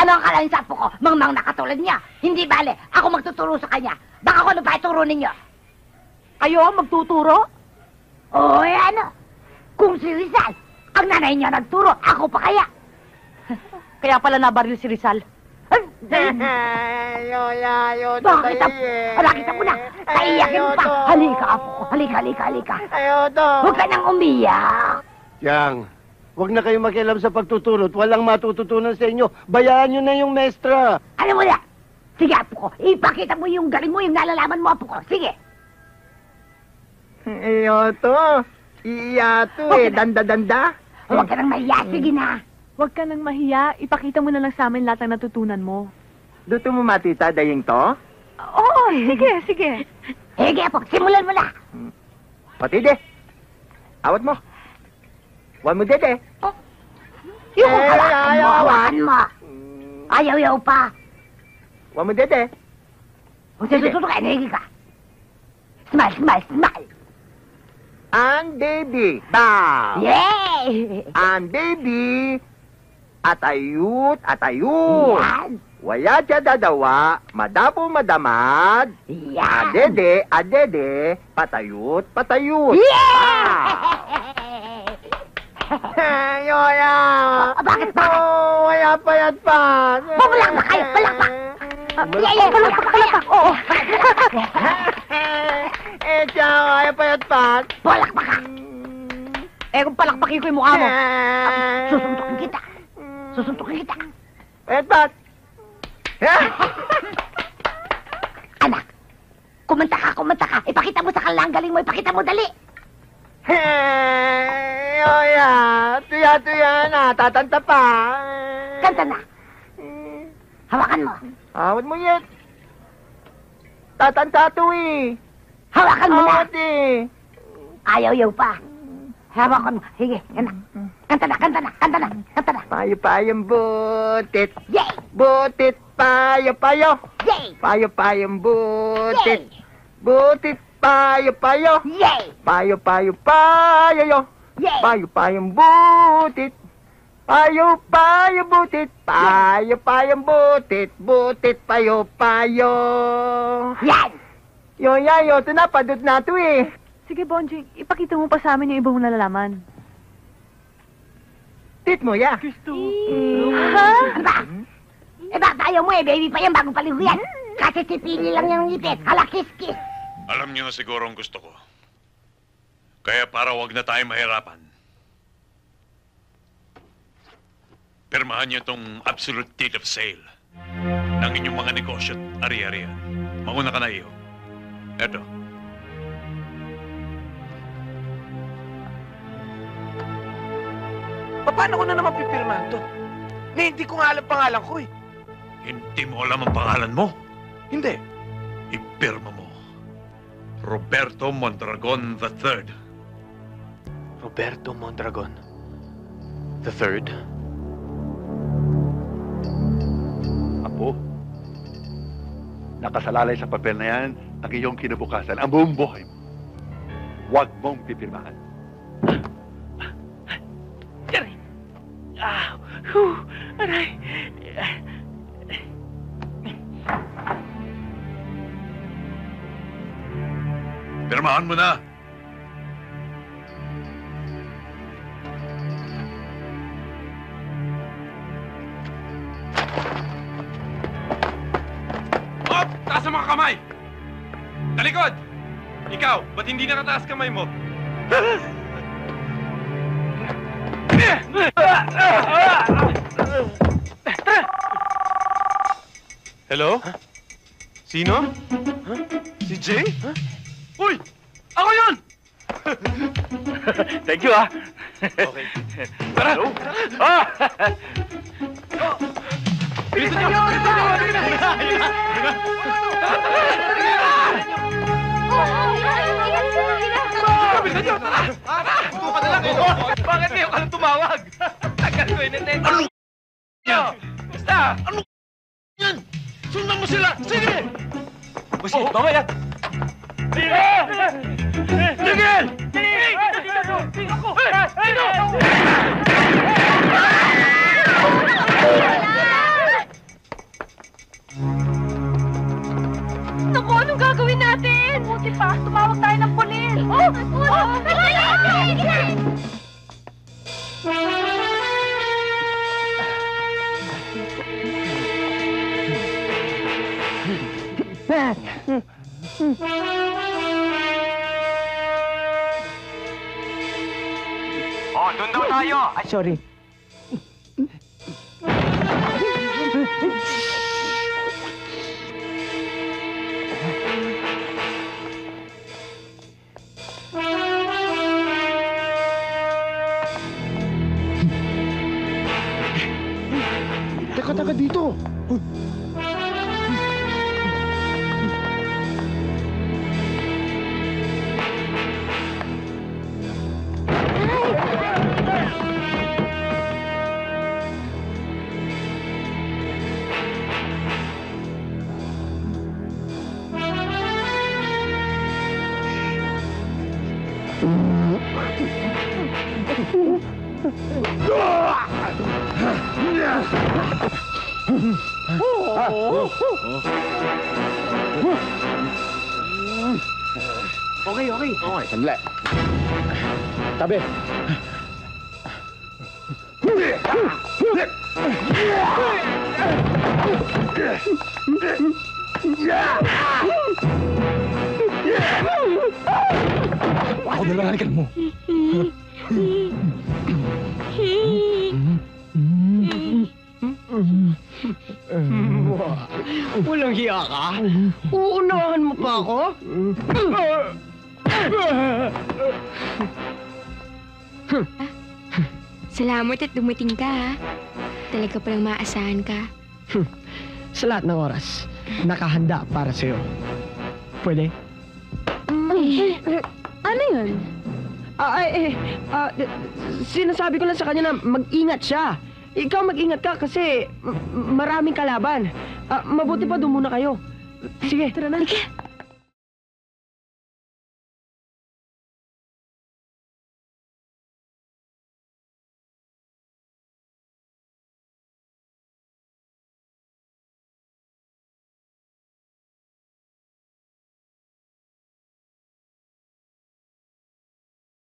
Ano ang kalahin sa apo ko? Mangmang na katulad niya. Hindi bale, ako magtuturo sa kanya. Baka ako ano pa ituro ninyo. Kayo ang magtuturo? Oo, ano? Kung si Rizal, ang nanay niya nagturo, ako pa kaya? Kaya pala nabaril si Rizal. Bakit kita mo na? Kaiyakin mo pa. Halika, apo ko. Halika. Huwag ka nang umiyak. Yang, huwag na kayong makialam sa pagtuturo at walang matututunan sa inyo. Bayaan nyo na yung mestra. Ano mo na? Sige, apo ko. Ipakita mo yung galing mo, yung nalalaman mo, apo ko. Sige. Iyoto. Iyato eh. Danda-danda. Huwag ka nang mahiya. Sige na. Huwag ka nang mahiya. Ipakita mo na lang sa amin lahat ng natutunan mo. Duto mo matita, daying to? Oo, sige. Sige, apo. Simulan mo na. Pati de. Awat mo. Huwag mo dede. Yung hawakan mo. Ayaw pa. Huwag mo dede. Huwag susuto ka. Nahigi ka. Smile. Ang baby. Bow. Yay! Ang baby. Atayut. Yan. Waya siya dadawa. Madapo madamad. Yan. Adede. Patayut. Yeah! Yoya! Bakit? Oh, waya payat pa. Pumulakpak kayo, palakpak. Palakpak. Oo. Siya, waya payat pa. Palakpak ka. Kung palakpakin ko yung mukha mo. Susuntukin kita. Payat pa. Anak, kumanta ka. Ipakita mo sa kanila ang galing mo. Ipakita mo, dali. Yoya, tuya na, tatanta pa. Kanta na. Hawakan mo. Awat mo yan. Tatanta to eh. Hawakan mo na. Awat eh. Ayaw pa. Hawakan mo. Sige, anak. Kanta na. Payo-payong butit. Yay! Butit, payo-payo. Yay! Payo-payong butit. Yay! Butit, payo-payo. Yay! Payo-payo. Yay! Payo-payong butit. Payo-payo butit. Payo-payong butit. Butit, payo-payo. Yan! Yoya, ito na, padot na to eh. Sige, Bonjing, ipakita mo pa sa amin yung ibang mo nalalaman. Tit mo, ya. Ha? Ano ba? Bakit ayaw mo baby pa yan, bagong paliho yan. Kasi sipili lang yung ngipin. Hala, kiss. Alam niyo na siguro ang gusto ko. Kaya para wag na tayo mahirapan, pirmahan niyo itong absolute deed of sale ng inyong mga negosyo at ari-arian. Mauna ka na iyo. Eto. Paano ko na naman pipirmahan to? Hindi ko nga alam pangalan ko eh. Hindi mo alam ang pangalan mo. Hindi. Ipirma mo. Roberto Mondragon III. Roberto Mondragon III? Apo, nakasalalay sa papel na yan ang iyong kinabukasan, ang buong buhay mo. Huwag mong pipirmahan. Aray! Aray! Pirmahan mo na. Op! Taas ang mga kamay! Talikod! Ikaw, ba't hindi nakataas kamay mo? Hello? Sino? Si Jay? Uy! Ako yun! Thank you, ah. Okay. Tara! Ah! Bilisan niyo! Bilisan niyo! Bilisan niyo! Tara! Tara! Tuka na lang! Bakit ngayon ka lang tumawag? Tagal ko inintend. Ano yan? Basta! Ano yan? Sundan mo sila! Sige! Busi, bawal yan! Sige! Sige! Sige! Ako! Sino? Oh, doon daw tayo! Ay, sorry. Teka dito. Okay. Sandali. Tabi. Ako na lang halikan mo. Walang hiya ka? Uunahan mo pa ako? Salamat at dumating ka, ha? Talaga palang maasahan ka. Sa lahat ng oras, nakahanda para sa'yo. Pwede? Ano yun? Sinasabi ko lang sa kanya na mag-ingat siya. Ikaw mag-ingat ka kasi maraming kalaban. Mabuti pa doon muna kayo. Sige. Tara na.